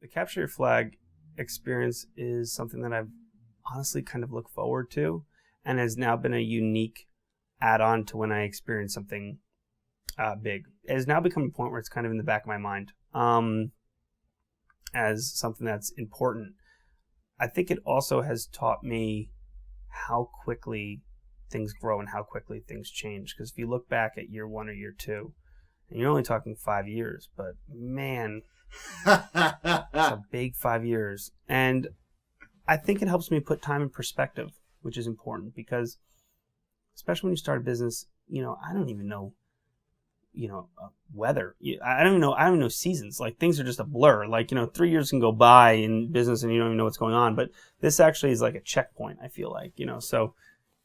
The Capture Your Flag experience is something that I've honestly kind of looked forward to, and has now been a unique add-on to when I experience something big. It has now become a point where it's kind of in the back of my mind as something that's important. I think it also has taught me how quickly things grow and how quickly things change. Because if you look back at year 1 or year 2, and you're only talking 5 years, but man, it's a big 5 years. And I think it helps me put time in perspective, which is important, because especially when you start a business, I don't even know, weather. I don't even know seasons. Like, things are just a blur. Like, 3 years can go by in business and you don't even know what's going on. But this actually is like a checkpoint, I feel like, so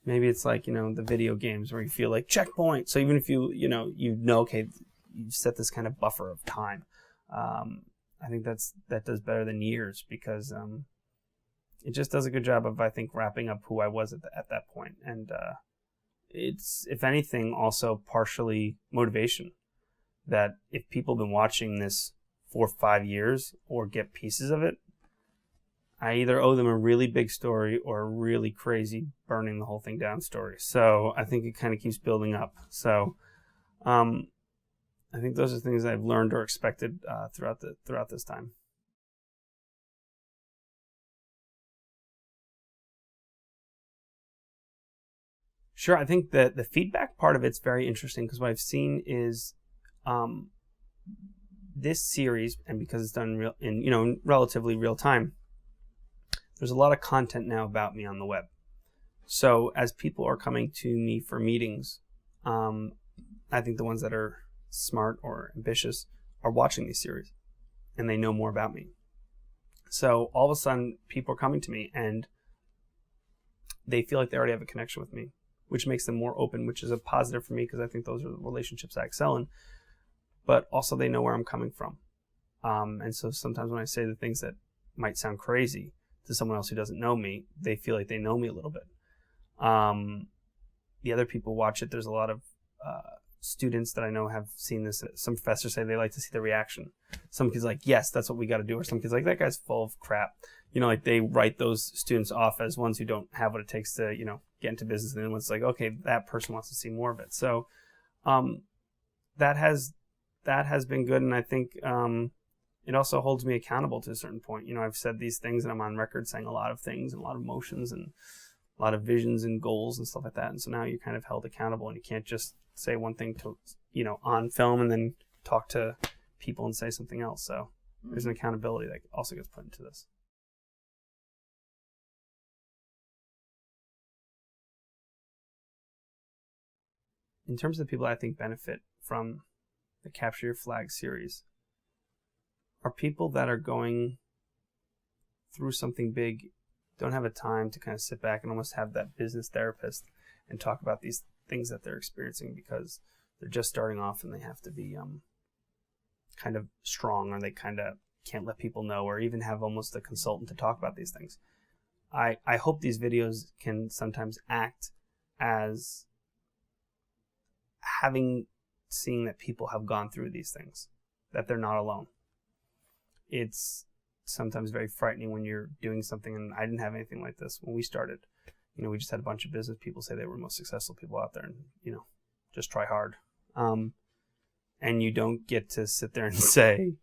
maybe it's like, the video games where you feel like checkpoint. So even if okay, you set this kind of buffer of time. I think that does better than years, because it just does a good job of, I think, wrapping up who I was at that point. And it's, if anything, also partially motivation, that if people have been watching this for 5 years or get pieces of it, I either owe them a really big story or a really crazy burning the whole thing down story. So I think it kind of keeps building up. So I think those are things I've learned or expected throughout this time. Sure, I think that the feedback part of it's very interesting, because what I've seen is this series, and because it's done in relatively real time, there's a lot of content now about me on the web. So as people are coming to me for meetings, I think the ones that are smart or ambitious are watching these series, and they know more about me. So all of a sudden, people are coming to me and they feel like they already have a connection with me, which makes them more open, which is a positive for me, because I think those are the relationships I excel in. But also they know where I'm coming from. And so sometimes when I say the things that might sound crazy to someone else who doesn't know me, they feel like they know me a little bit. The other people watch it. There's a lot of students that I know have seen this. Some professors say they like to see the reaction. Some kids are like, yes, that's what we got to do. Or some kids are like, that guy's full of crap. Like they write those students off as ones who don't have what it takes to, get into business. And then it's like, okay, that person wants to see more of it. So that has been good. And I think it also holds me accountable to a certain point. I've said these things and I'm on record saying a lot of things and a lot of emotions and a lot of visions and goals and stuff like that. And so now you're kind of held accountable, and you can't just say one thing to, on film and then talk to people and say something else. So there's an accountability that also gets put into this. In terms of the people I think benefit from the Capture Your Flag series, are people that are going through something big, don't have a time to kind of sit back and almost have that business therapist and talk about these things that they're experiencing, because they're just starting off and they have to be kind of strong, or they kind of can't let people know, or even have almost a consultant to talk about these things. I hope these videos can sometimes act as seeing that people have gone through these things, that they're not alone. It's sometimes very frightening when you're doing something, and I didn't have anything like this when we started. We just had a bunch of business people say they were the most successful people out there, and just try hard. And you don't get to sit there and say,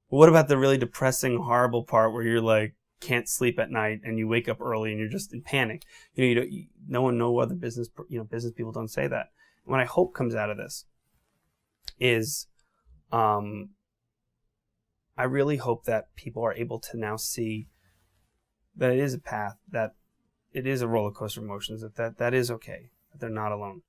well, what about the really depressing, horrible part where you're like, can't sleep at night and you wake up early and you're just in panic? No other business people don't say that. And what I hope comes out of this is, I really hope that people are able to now see that it is a path, that it is a roller coaster of emotions, that is okay, that they're not alone.